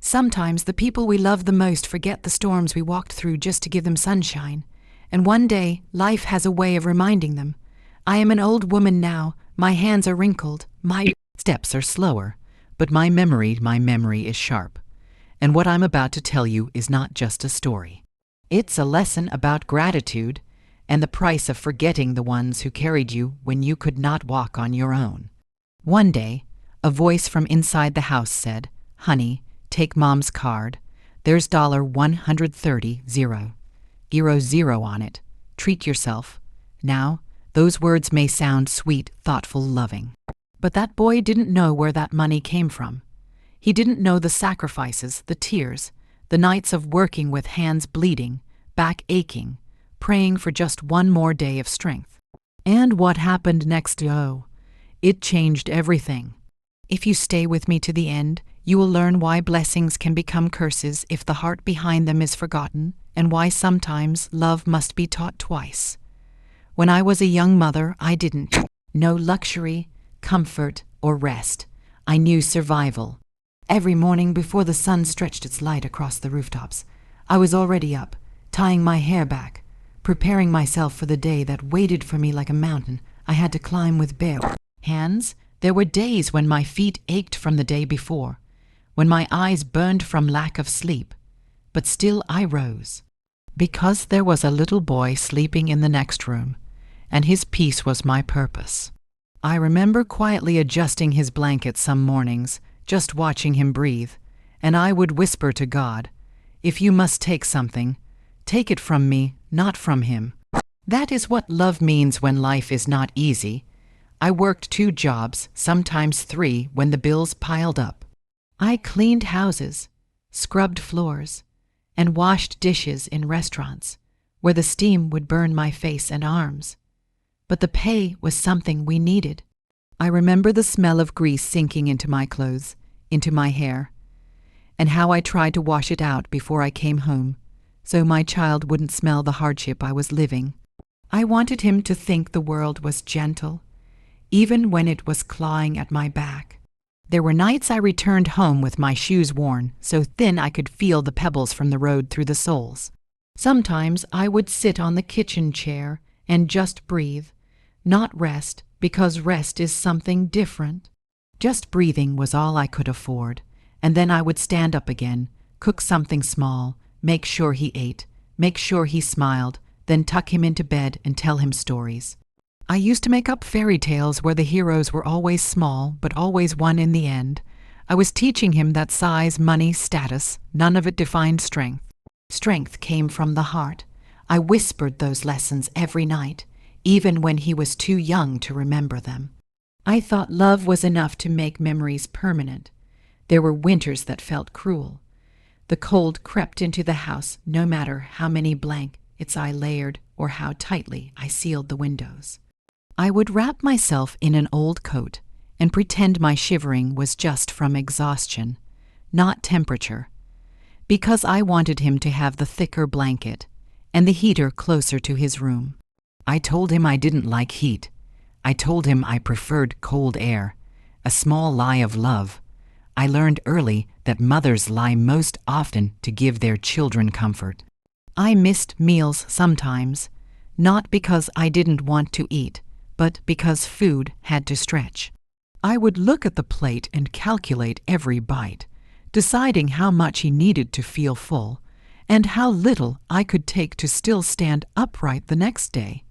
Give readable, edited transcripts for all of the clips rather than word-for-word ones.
Sometimes the people we love the most forget the storms we walked through just to give them sunshine. And one day, life has a way of reminding them. I am an old woman now, my hands are wrinkled, my steps are slower, but my memory is sharp. And what I'm about to tell you is not just a story. It's a lesson about gratitude and the price of forgetting the ones who carried you when you could not walk on your own. One day, a voice from inside the house said, "Honey, take Mom's card. There's $130, zero on it. Treat yourself." Now, those words may sound sweet, thoughtful, loving. But that boy didn't know where that money came from. He didn't know the sacrifices, the tears, the nights of working with hands bleeding, back aching, praying for just one more day of strength. And what happened next? Oh, it changed everything. If you stay with me to the end, you will learn why blessings can become curses if the heart behind them is forgotten, and why sometimes love must be taught twice. When I was a young mother, I didn't know luxury, comfort, or rest. I knew survival. Every morning before the sun stretched its light across the rooftops, I was already up, tying my hair back, preparing myself for the day that waited for me like a mountain I had to climb with bare hands. There were days when my feet ached from the day before, when my eyes burned from lack of sleep, but still I rose. Because there was a little boy sleeping in the next room, and his peace was my purpose. I remember quietly adjusting his blanket some mornings, just watching him breathe, and I would whisper to God, "If you must take something, take it from me, not from him." That is what love means when life is not easy. I worked 2 jobs, sometimes 3, when the bills piled up. I cleaned houses, scrubbed floors, and washed dishes in restaurants, where the steam would burn my face and arms. But the pay was something we needed. I remember the smell of grease sinking into my clothes, into my hair, and how I tried to wash it out before I came home, so my child wouldn't smell the hardship I was living. I wanted him to think the world was gentle, even when it was clawing at my back. There were nights I returned home with my shoes worn, so thin I could feel the pebbles from the road through the soles. Sometimes I would sit on the kitchen chair and just breathe, not rest, because rest is something different. Just breathing was all I could afford, and then I would stand up again, cook something small, make sure he ate, make sure he smiled, then tuck him into bed and tell him stories. I used to make up fairy tales where the heroes were always small, but always won in the end. I was teaching him that size, money, status, none of it defined strength. Strength came from the heart. I whispered those lessons every night, even when he was too young to remember them. I thought love was enough to make memories permanent. There were winters that felt cruel. The cold crept into the house no matter how many blankets I layered or how tightly I sealed the windows. I would wrap myself in an old coat and pretend my shivering was just from exhaustion, not temperature, because I wanted him to have the thicker blanket and the heater closer to his room. I told him I didn't like heat. I told him I preferred cold air, a small lie of love. I learned early that mothers lie most often to give their children comfort. I missed meals sometimes, not because I didn't want to eat, but because food had to stretch. I would look at the plate and calculate every bite, deciding how much he needed to feel full, and how little I could take to still stand upright the next day.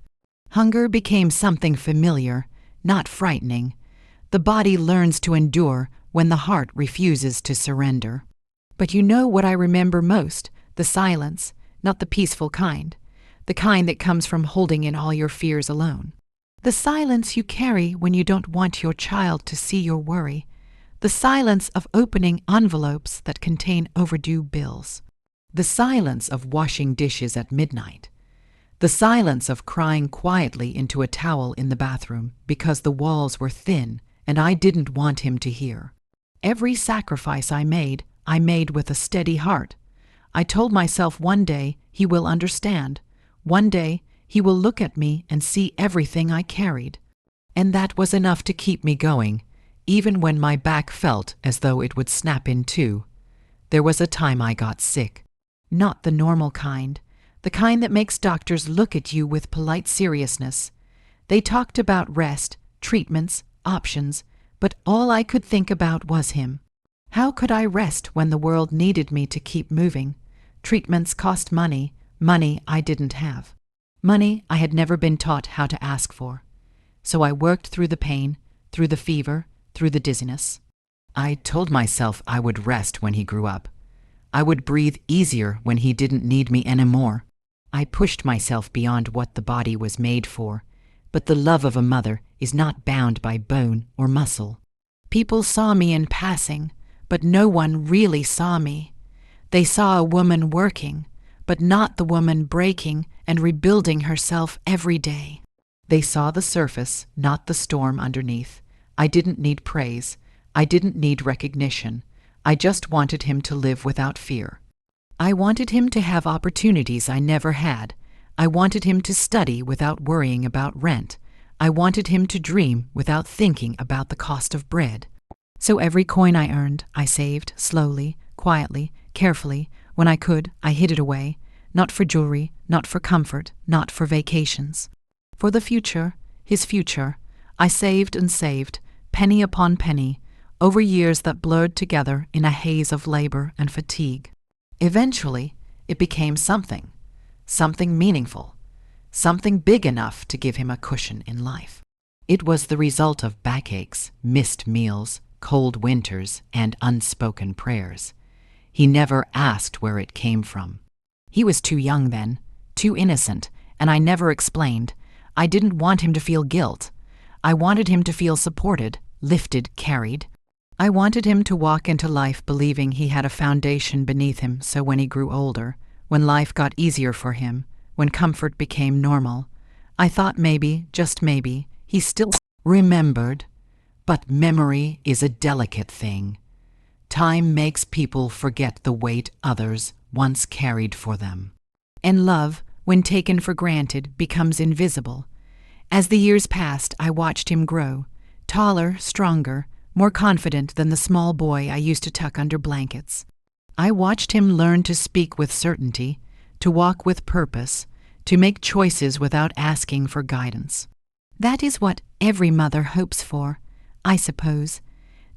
Hunger became something familiar, not frightening. The body learns to endure when the heart refuses to surrender. But you know what I remember most? The silence, not the peaceful kind, the kind that comes from holding in all your fears alone. The silence you carry when you don't want your child to see your worry. The silence of opening envelopes that contain overdue bills. The silence of washing dishes at midnight. The silence of crying quietly into a towel in the bathroom because the walls were thin and I didn't want him to hear. Every sacrifice I made with a steady heart. I told myself one day he will understand. One day he will look at me and see everything I carried. And that was enough to keep me going, even when my back felt as though it would snap in two. There was a time I got sick. Not the normal kind, the kind that makes doctors look at you with polite seriousness. They talked about rest, treatments, options, but all I could think about was him. How could I rest when the world needed me to keep moving? Treatments cost money, money I didn't have. Money I had never been taught how to ask for. So I worked through the pain, through the fever, through the dizziness. I told myself I would rest when he grew up. I would breathe easier when he didn't need me anymore. I pushed myself beyond what the body was made for, but the love of a mother is not bound by bone or muscle. People saw me in passing, but no one really saw me. They saw a woman working, but not the woman breaking and rebuilding herself every day. They saw the surface, not the storm underneath. I didn't need praise. I didn't need recognition. I just wanted him to live without fear. I wanted him to have opportunities I never had. I wanted him to study without worrying about rent. I wanted him to dream without thinking about the cost of bread. So every coin I earned, I saved, slowly, quietly, carefully. When I could, I hid it away. Not for jewelry, not for comfort, not for vacations. For the future, his future, I saved and saved, penny upon penny, over years that blurred together in a haze of labor and fatigue. Eventually, it became something meaningful, something big enough to give him a cushion in life. It was the result of backaches, missed meals, cold winters, and unspoken prayers. He never asked where it came from. He was too young then, too innocent, and I never explained. I didn't want him to feel guilt. I wanted him to feel supported, lifted, carried. I wanted him to walk into life believing he had a foundation beneath him, so when he grew older, when life got easier for him, when comfort became normal, I thought maybe, just maybe, he still remembered. But memory is a delicate thing. Time makes people forget the weight others once carried for them. And love, when taken for granted, becomes invisible. As the years passed, I watched him grow, taller, stronger, more confident than the small boy I used to tuck under blankets. I watched him learn to speak with certainty, to walk with purpose, to make choices without asking for guidance. That is what every mother hopes for, I suppose,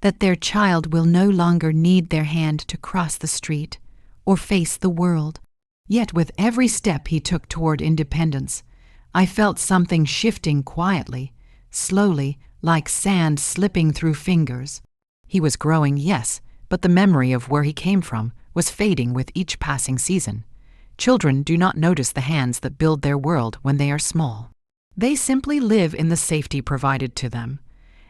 that their child will no longer need their hand to cross the street or face the world. Yet with every step he took toward independence, I felt something shifting quietly, slowly, like sand slipping through fingers. He was growing, yes, but the memory of where he came from was fading with each passing season. Children do not notice the hands that build their world when they are small. They simply live in the safety provided to them.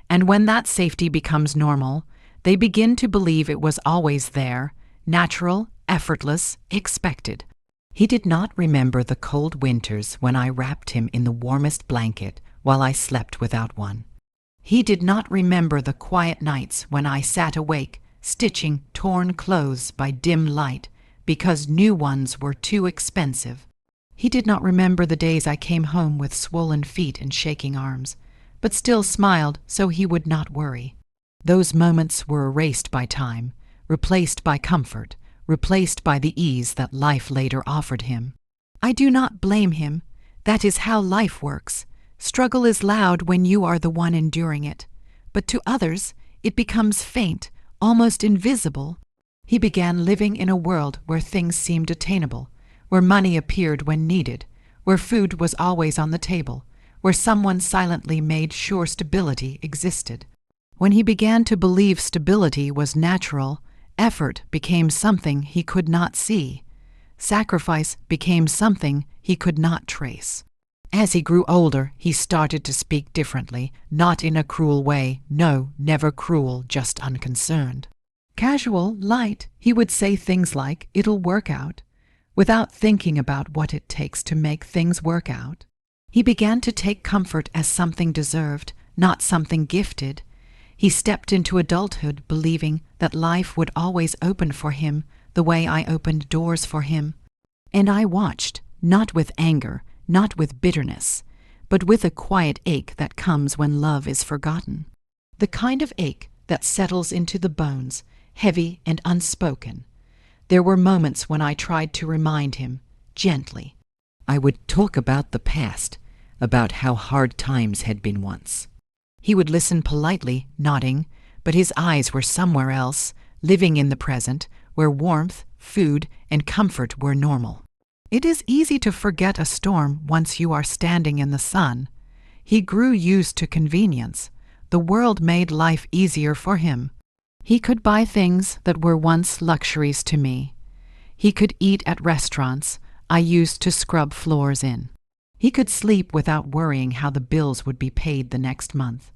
And when that safety becomes normal, they begin to believe it was always there, natural, effortless, expected. He did not remember the cold winters when I wrapped him in the warmest blanket while I slept without one. He did not remember the quiet nights when I sat awake, stitching torn clothes by dim light because new ones were too expensive. He did not remember the days I came home with swollen feet and shaking arms, but still smiled so he would not worry. Those moments were erased by time, replaced by comfort, replaced by the ease that life later offered him. I do not blame him. That is how life works. Struggle is loud when you are the one enduring it, but to others it becomes faint, almost invisible. He began living in a world where things seemed attainable, where money appeared when needed, where food was always on the table, where someone silently made sure stability existed. When he began to believe stability was natural, effort became something he could not see. Sacrifice became something he could not trace. As he grew older, he started to speak differently, not in a cruel way, no, never cruel, just unconcerned. Casual, light, he would say things like, "It'll work out," without thinking about what it takes to make things work out. He began to take comfort as something deserved, not something gifted. He stepped into adulthood believing that life would always open for him the way I opened doors for him. And I watched, not with anger, not with bitterness, but with a quiet ache that comes when love is forgotten. The kind of ache that settles into the bones, heavy and unspoken. There were moments when I tried to remind him, gently. I would talk about the past, about how hard times had been once. He would listen politely, nodding, but his eyes were somewhere else, living in the present, where warmth, food, and comfort were normal. It is easy to forget a storm once you are standing in the sun. He grew used to convenience. The world made life easier for him. He could buy things that were once luxuries to me. He could eat at restaurants I used to scrub floors in. He could sleep without worrying how the bills would be paid the next month.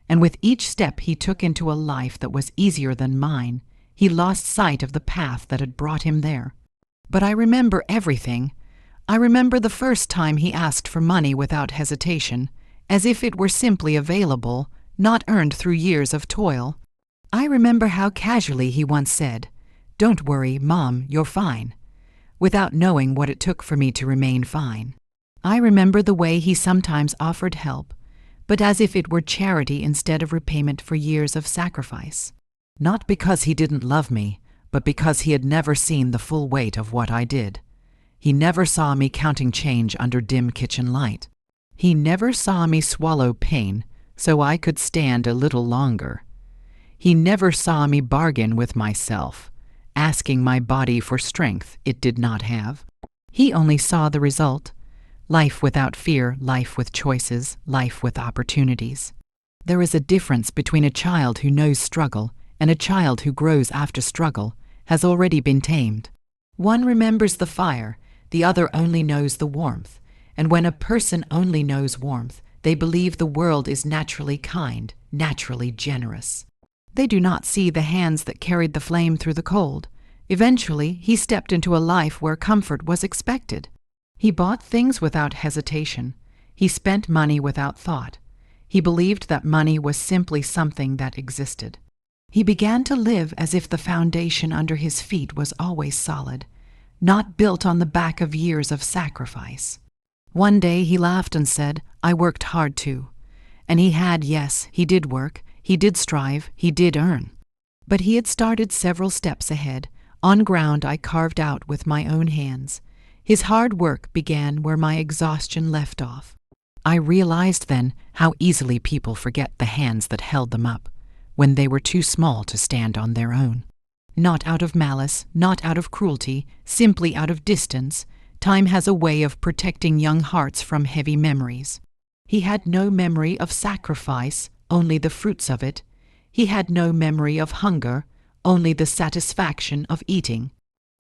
And with each step he took into a life that was easier than mine, he lost sight of the path that had brought him there. But I remember everything. I remember the first time he asked for money without hesitation, as if it were simply available, not earned through years of toil. I remember how casually he once said, "Don't worry, Mom, you're fine," without knowing what it took for me to remain fine. I remember the way he sometimes offered help, but as if it were charity instead of repayment for years of sacrifice. Not because he didn't love me, but because he had never seen the full weight of what I did. He never saw me counting change under dim kitchen light. He never saw me swallow pain so I could stand a little longer. He never saw me bargain with myself, asking my body for strength it did not have. He only saw the result: life without fear, life with choices, life with opportunities. There is a difference between a child who knows struggle and a child who grows after struggle has already been tamed. One remembers the fire, the other only knows the warmth, and when a person only knows warmth, they believe the world is naturally kind, naturally generous. They do not see the hands that carried the flame through the cold. Eventually, he stepped into a life where comfort was expected. He bought things without hesitation. He spent money without thought. He believed that money was simply something that existed. He began to live as if the foundation under his feet was always solid, not built on the back of years of sacrifice. One day he laughed and said, "I worked hard too." And yes, he did work, he did strive, he did earn. But he had started several steps ahead, on ground I carved out with my own hands. His hard work began where my exhaustion left off. I realized then how easily people forget the hands that held them up, when they were too small to stand on their own. Not out of malice, not out of cruelty, simply out of distance, time has a way of protecting young hearts from heavy memories. He had no memory of sacrifice, only the fruits of it. He had no memory of hunger, only the satisfaction of eating.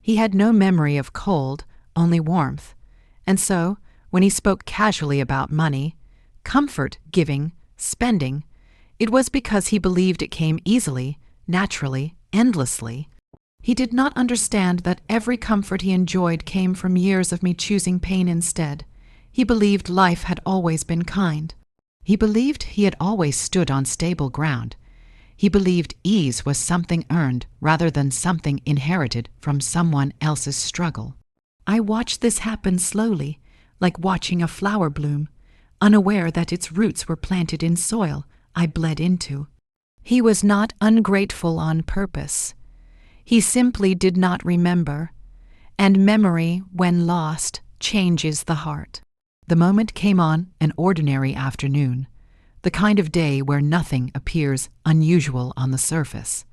He had no memory of cold, only warmth. And so, when he spoke casually about money, comfort, giving, spending, it was because he believed it came easily, naturally, endlessly. He did not understand that every comfort he enjoyed came from years of me choosing pain instead. He believed life had always been kind. He believed he had always stood on stable ground. He believed ease was something earned rather than something inherited from someone else's struggle. I watched this happen slowly, like watching a flower bloom, unaware that its roots were planted in soil I bled into. He was not ungrateful on purpose. He simply did not remember, and memory, when lost, changes the heart. The moment came on an ordinary afternoon, the kind of day where nothing appears unusual on the surface.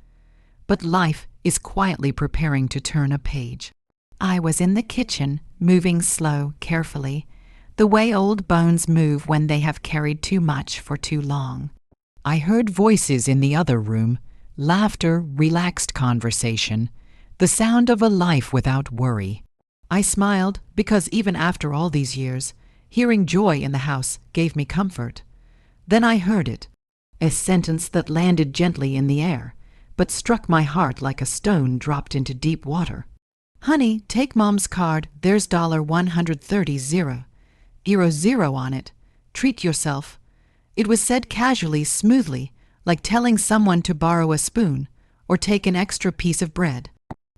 But life is quietly preparing to turn a page. I was in the kitchen, moving slow, carefully, the way old bones move when they have carried too much for too long. I heard voices in the other room, laughter, relaxed conversation, the sound of a life without worry. I smiled because even after all these years, hearing joy in the house gave me comfort. Then I heard it, a sentence that landed gently in the air, but struck my heart like a stone dropped into deep water. "Honey, take Mom's card. There's $130 0 on it. Treat yourself." It was said casually, smoothly, like telling someone to borrow a spoon or take an extra piece of bread.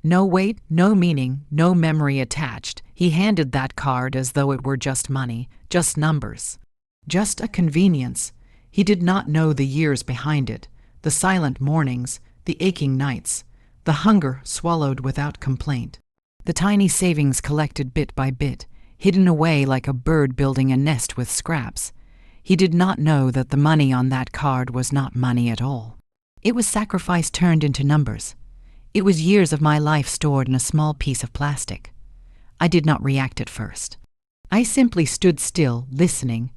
No weight, no meaning, no memory attached. He handed that card as though it were just money, just numbers, just a convenience. He did not know the years behind it, the silent mornings, the aching nights, the hunger swallowed without complaint, the tiny savings collected bit by bit, hidden away like a bird building a nest with scraps. He did not know that the money on that card was not money at all. It was sacrifice turned into numbers. It was years of my life stored in a small piece of plastic. I did not react at first. I simply stood still, listening.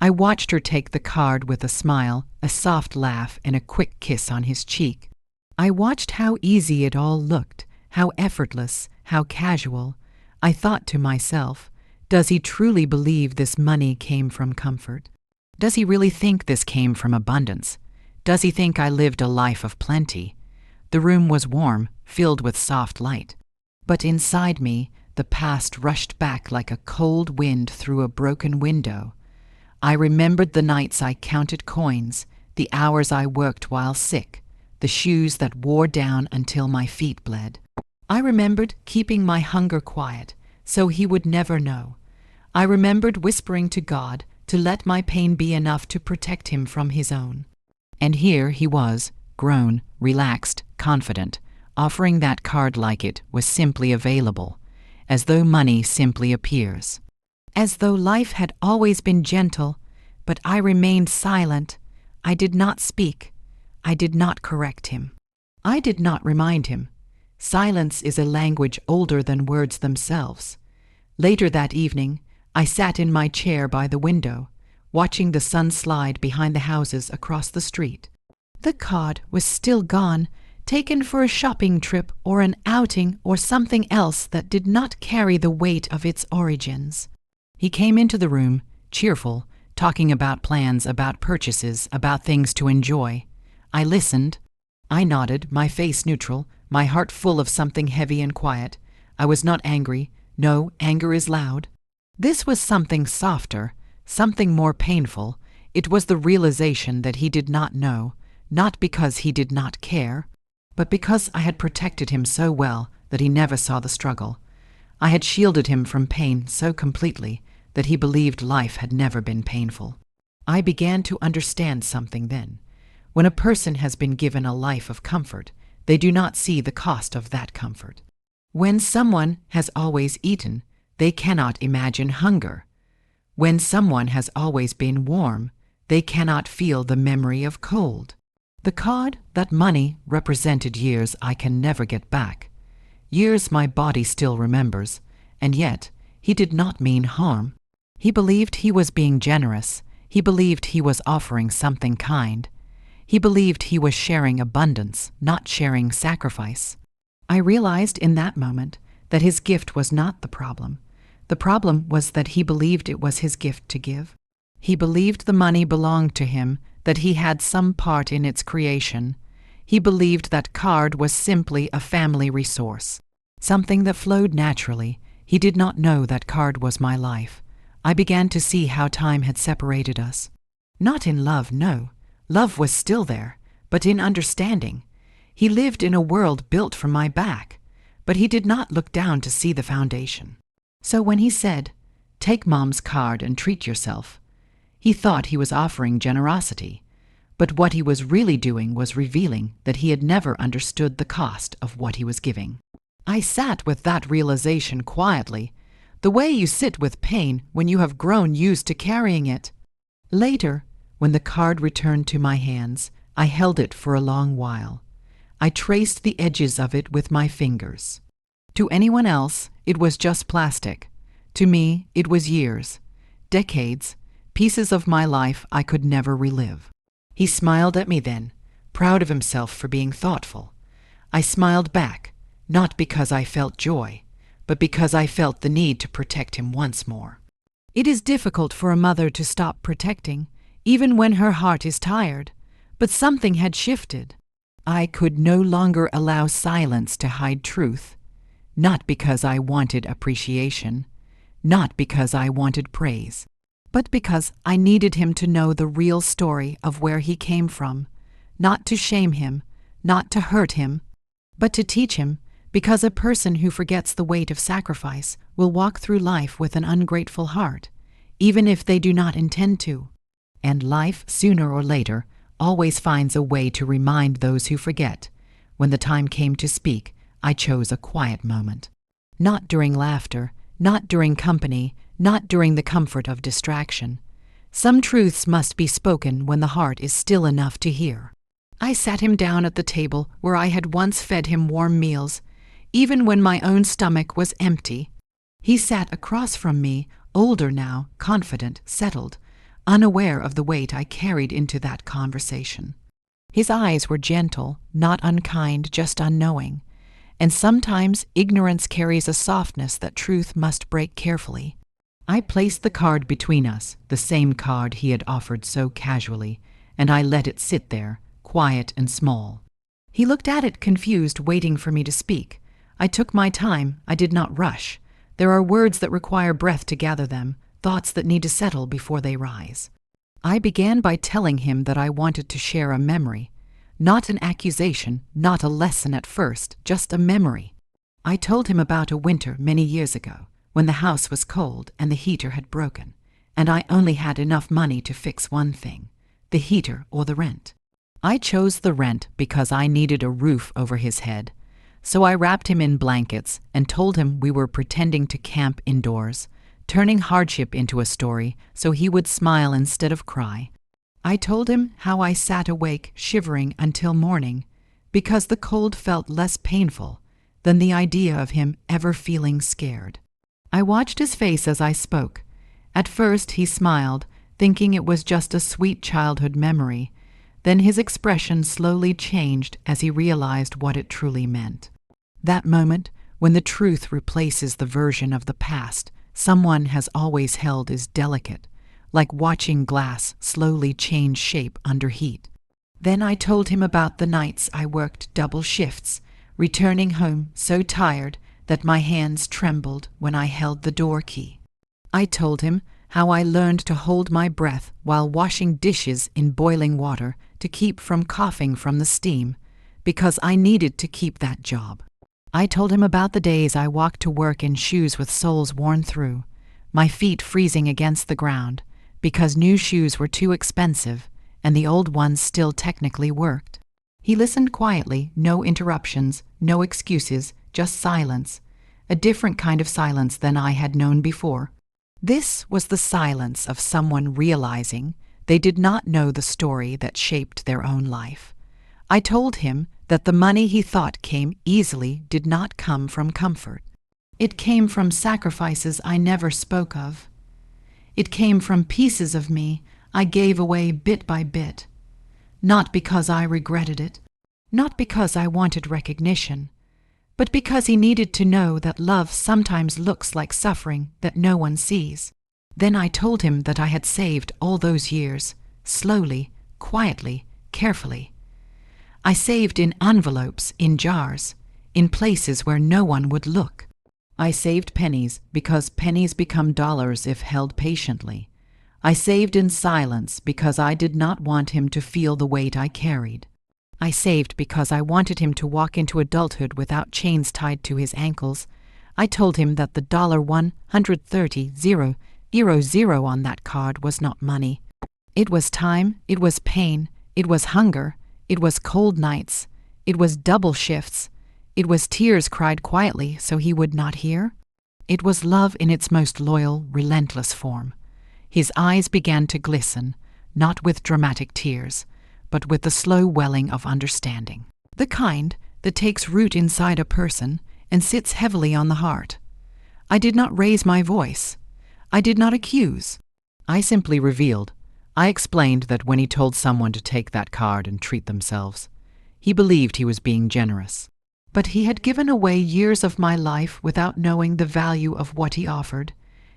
I watched her take the card with a smile, a soft laugh, and a quick kiss on his cheek. I watched how easy it all looked, how effortless, how casual. I thought to myself, does he truly believe this money came from comfort? Does he really think this came from abundance? Does he think I lived a life of plenty? The room was warm, filled with soft light. But inside me, the past rushed back like a cold wind through a broken window. I remembered the nights I counted coins, the hours I worked while sick, the shoes that wore down until my feet bled. I remembered keeping my hunger quiet, so he would never know. I remembered whispering to God to let my pain be enough to protect him from his own. And here he was, grown, relaxed, confident, offering that card like it was simply available, as though money simply appears. As though life had always been gentle, but I remained silent. I did not speak. I did not correct him. I did not remind him. Silence is a language older than words themselves. Later that evening, I sat in my chair by the window, watching the sun slide behind the houses across the street. The card was still gone, taken for a shopping trip or an outing or something else that did not carry the weight of its origins. He came into the room, cheerful, talking about plans, about purchases, about things to enjoy. I listened. I nodded, my face neutral, my heart full of something heavy and quiet. I was not angry. No, anger is loud. This was something softer, something more painful. It was the realization that he did not know, not because he did not care, but because I had protected him so well that he never saw the struggle. I had shielded him from pain so completely that he believed life had never been painful. I began to understand something then. When a person has been given a life of comfort, they do not see the cost of that comfort. When someone has always eaten, they cannot imagine hunger. When someone has always been warm, they cannot feel the memory of cold. The card, that money, represented years I can never get back. Years my body still remembers, and yet he did not mean harm. He believed he was being generous. He believed he was offering something kind. He believed he was sharing abundance, not sharing sacrifice. I realized in that moment that his gift was not the problem. The problem was that he believed it was his gift to give. He believed the money belonged to him, that he had some part in its creation. He believed that card was simply a family resource, something that flowed naturally. He did not know that card was my life. I began to see how time had separated us. Not in love, no. Love was still there, but in understanding. He lived in a world built from my back, but he did not look down to see the foundation. So when he said, "Take Mom's card and treat yourself," he thought he was offering generosity, but what he was really doing was revealing that he had never understood the cost of what he was giving. I sat with that realization quietly, the way you sit with pain when you have grown used to carrying it. Later, when the card returned to my hands, I held it for a long while. I traced the edges of it with my fingers. To anyone else, it was just plastic. To me, it was years, decades, pieces of my life I could never relive. He smiled at me then, proud of himself for being thoughtful. I smiled back, not because I felt joy, but because I felt the need to protect him once more. It is difficult for a mother to stop protecting, even when her heart is tired, but something had shifted. I could no longer allow silence to hide truth, not because I wanted appreciation, not because I wanted praise, but because I needed him to know the real story of where he came from, not to shame him, not to hurt him, but to teach him, because a person who forgets the weight of sacrifice will walk through life with an ungrateful heart, even if they do not intend to. And life, sooner or later, always finds a way to remind those who forget. When the time came to speak, I chose a quiet moment. Not during laughter, not during company, not during the comfort of distraction. Some truths must be spoken when the heart is still enough to hear. I sat him down at the table where I had once fed him warm meals, even when my own stomach was empty. He sat across from me, older now, confident, settled, unaware of the weight I carried into that conversation. His eyes were gentle, not unkind, just unknowing. And sometimes ignorance carries a softness that truth must break carefully. I placed the card between us, the same card he had offered so casually, and I let it sit there, quiet and small. He looked at it confused, waiting for me to speak. I took my time. I did not rush. There are words that require breath to gather them, thoughts that need to settle before they rise. I began by telling him that I wanted to share a memory. Not an accusation, not a lesson at first, just a memory. I told him about a winter many years ago, when the house was cold and the heater had broken, and I only had enough money to fix one thing, the heater or the rent. I chose the rent because I needed a roof over his head, so I wrapped him in blankets and told him we were pretending to camp indoors, turning hardship into a story so he would smile instead of cry. I told him how I sat awake shivering until morning because the cold felt less painful than the idea of him ever feeling scared. I watched his face as I spoke. At first he smiled, thinking it was just a sweet childhood memory. Then his expression slowly changed as he realized what it truly meant. That moment, when the truth replaces the version of the past someone has always held, is delicate, like watching glass slowly change shape under heat. Then I told him about the nights I worked double shifts, returning home so tired that my hands trembled when I held the door key. I told him how I learned to hold my breath while washing dishes in boiling water to keep from coughing from the steam, because I needed to keep that job. I told him about the days I walked to work in shoes with soles worn through, my feet freezing against the ground, because new shoes were too expensive and the old ones still technically worked. He listened quietly, no interruptions, no excuses, just silence, a different kind of silence than I had known before. This was the silence of someone realizing they did not know the story that shaped their own life. I told him that the money he thought came easily did not come from comfort. It came from sacrifices I never spoke of. It came from pieces of me I gave away bit by bit. Not because I regretted it, not because I wanted recognition, but because he needed to know that love sometimes looks like suffering that no one sees. Then I told him that I had saved all those years, slowly, quietly, carefully. I saved in envelopes, in jars, in places where no one would look. I saved pennies because pennies become dollars if held patiently. I saved in silence because I did not want him to feel the weight I carried. I saved because I wanted him to walk into adulthood without chains tied to his ankles. I told him that the $130,000 on that card was not money. It was time, it was pain, it was hunger, it was cold nights, it was double shifts, it was tears cried quietly so he would not hear. It was love in its most loyal, relentless form. His eyes began to glisten, not with dramatic tears, but with the slow welling of understanding. The kind that takes root inside a person and sits heavily on the heart. I did not raise my voice. I did not accuse. I simply revealed. I explained that when he told someone to take that card and treat themselves, he believed he was being generous. But he had given away years of my life without knowing the value of what he offered.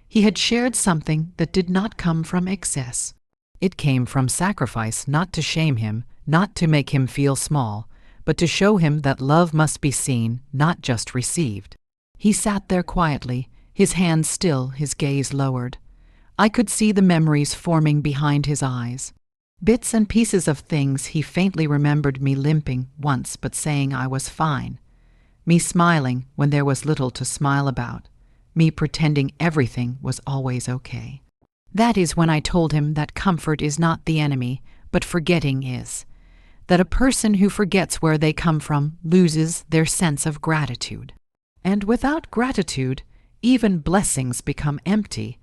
He had shared something that did not come from excess. It came from sacrifice, not to shame him, not to make him feel small, but to show him that love must be seen, not just received. He sat there quietly, his hands still, his gaze lowered. I could see the memories forming behind his eyes. Bits and pieces of things he faintly remembered, me limping once but saying I was fine, me smiling when there was little to smile about, me pretending everything was always okay. That is when I told him that comfort is not the enemy, but forgetting is. that a person who forgets where they come from loses their sense of gratitude. And without gratitude, even blessings become empty.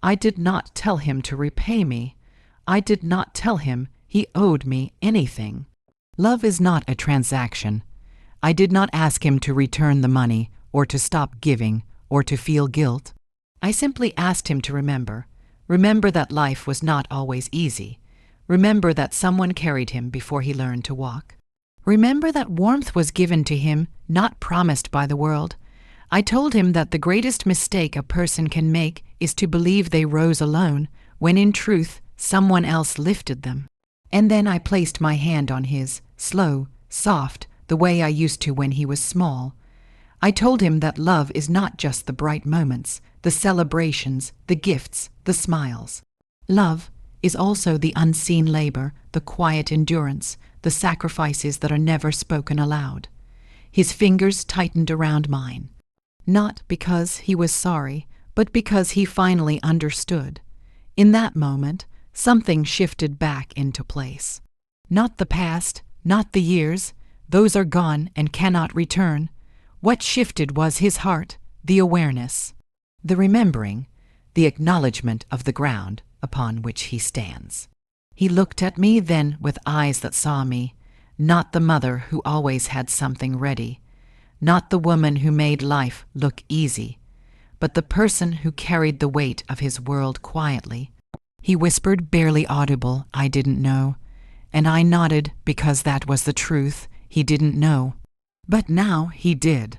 I did not tell him to repay me. I did not tell him he owed me anything. Love is not a transaction. I did not ask him to return the money, or to stop giving, or to feel guilt. I simply asked him to remember that life was not always easy. Remember that someone carried him before he learned to walk. Remember that warmth was given to him, not promised by the world. I told him that the greatest mistake a person can make is to believe they rose alone, when in truth someone else lifted them. And then I placed my hand on his, slow, soft, the way I used to when he was small. I told him that love is not just the bright moments, the celebrations, the gifts, the smiles. Love is also the unseen labor, the quiet endurance, the sacrifices that are never spoken aloud. His fingers tightened around mine, not because he was sorry, but because he finally understood. In that moment, something shifted back into place. Not the past, not the years, those are gone and cannot return. What shifted was his heart, the awareness, the remembering, the acknowledgement of the ground upon which he stands. He looked at me then with eyes that saw me, not the mother who always had something ready, not the woman who made life look easy, but the person who carried the weight of his world quietly. He whispered, barely audible, "I didn't know," and I nodded because that was the truth. He didn't know. But now he did.